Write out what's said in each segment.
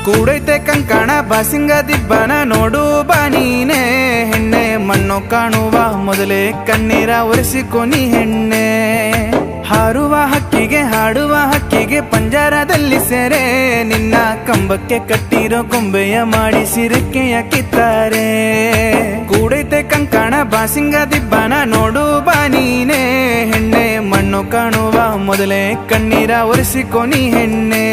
ಕೂಡೈತೆ ಕಂಕಣ ಬಾಸಿಂಗ ದಿಬ್ಬನ ನೋಡು ಬಾನೀನೆ ಹೆಣ್ಣೆ ಮಣ್ಣು ಕಾಣುವ ಮೊದಲೇ ಕಣ್ಣೀರ ಒರೆಸಿಕೊನಿ ಹೆಣ್ಣೆ ಹಾರುವ ಹಕ್ಕಿಗೆ ಹಾಡುವ ಹಕ್ಕಿಗೆ ಪಂಜರದಲ್ಲಿ ಸೆರೆ ನಿನ್ನ ಕಂಬಕ್ಕೆ ಕಟ್ಟಿರೋ ಕೊಂಬೆಯ ಮಾಡಿಸಿ ರೆಕ್ಕೆಯ ಕಿತ್ತಾರೆ ಕೂಡೈತೆ ಕಂಕಣ ಬಾಸಿಂಗ ದಿಬ್ಬನ ನೋಡು ಬಾನೀನೆ ಹೆಣ್ಣೆ ಮಣ್ಣು ಕಾಣುವ ಮೊದಲೇ ಕಣ್ಣೀರ ಒರೆಸಿಕೊನಿ ಹೆಣ್ಣೆ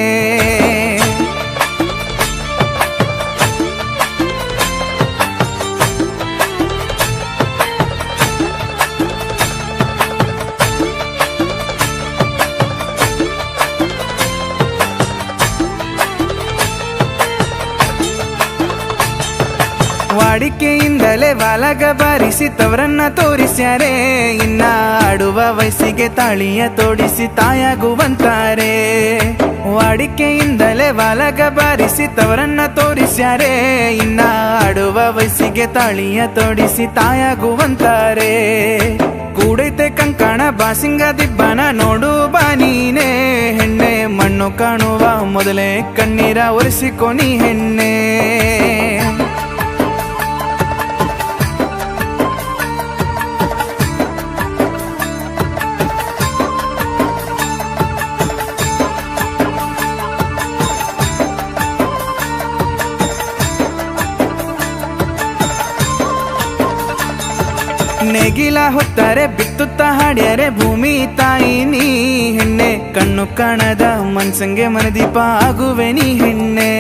ವಾಡಿಕೆಯಿಂದಲೇ ವಾಲಗ ಬಾರಿಸಿ ತವರನ್ನ ತೋರಿಸ್ಯಾರೆ ಇನ್ನ ಆಡುವ ವಯಸ್ಸಿಗೆ ತಾಳಿಯ ತೋಡಿಸಿ ತಾಯಾಗುವಂತಾರೆ ವಾಡಿಕೆಯಿಂದಲೇ ವಾಲಗ ಬಾರಿಸಿ ತವರನ್ನ ತೋರಿಸ್ಯಾರೆ ಇನ್ನ ಆಡುವ ವಯಸ್ಸಿಗೆ ತಾಳಿಯ ತೋಡಿಸಿ ತಾಯಾಗುವಂತಾರೆ ಕೂಡೈತೆ ಕಂಕಣ ಬಾಸಿಂಗ ದಿಬ್ಬನ ನೋಡು ಬಾನೀನೆ ಹೆಣ್ಣೆ ಮಣ್ಣು ಕಾಣುವ ಮೊದಲೇ ಕಣ್ಣೀರ ಒರೆಸಿಕೊನಿ ಹೆಣ್ಣೆ ನೇಗಿಲ ಹೊತ್ತಾರೆ ಬಿತ್ತುತ್ತ ಹಾಡ್ಯಾರೆ ಭೂಮಿ ತಾಯಿ ನೀ ಹೆಣ್ಣೆ ಕಣ್ಣು ಕಾಣದ ಮನ್ಸಂಗೆ ಮನದೀಪ ಆಗುವೆ ನೀ ಹೆಣ್ಣೆ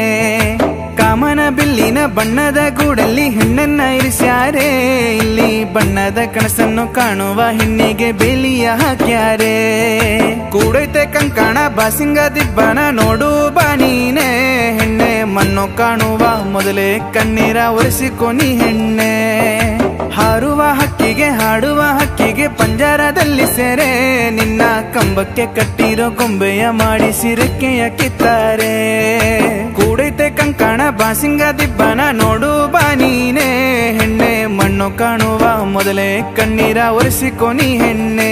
ಕಾಮನ ಬಿಲ್ಲಿನ ಬಣ್ಣದ ಗೂಡಲ್ಲಿ ಹೆಣ್ಣನ್ನ ಇರಿಸ್ಯಾರೆ ಇಲ್ಲಿ ಬಣ್ಣದ ಕನಸನ್ನು ಕಾಣುವ ಹೆಣ್ಣಿಗೆ ಬೇಲಿಯ ಹಾಕ್ಯಾರೆ ಕೂಡೈತೆ ಕಂಕಣ ಬಾಸಿಂಗ ದಿಬ್ಬನ ನೋಡು ಬಾನೀನೆ ಹೆಣ್ಣೆ ಮಣ್ಣು ಕಾಣುವ ಮೊದಲೇ ಕಣ್ಣೀರ ಒರೆಸಿಕೊನಿ ಹೆಣ್ಣೆ ಹಾರುವ ಹಕ್ಕಿಗೆ ಹಾಡುವ ಹಕ್ಕಿಗೆ ಪಂಜರದಲ್ಲಿ ಸೆರೆ ನಿನ್ನ ಕಂಬಕ್ಕೆ ಕಟ್ಟಿರೋ ಕೊಂಬೆಯ ಮಾಡಿಸಿ ರೆಕ್ಕೆಯ ಕಿತ್ತಾರೆ ಕೂಡೈತೆ ಕಂಕಣ ಬಾಸಿಂಗ ದಿಬ್ಬನ ನೋಡು ಬಾನೀನೆ ಹೆಣ್ಣೆ ಮಣ್ಣು ಕಾಣುವ ಮೊದಲೇ ಕಣ್ಣೀರ ಒರೆಸಿಕೊನಿ ಹೆಣ್ಣೆ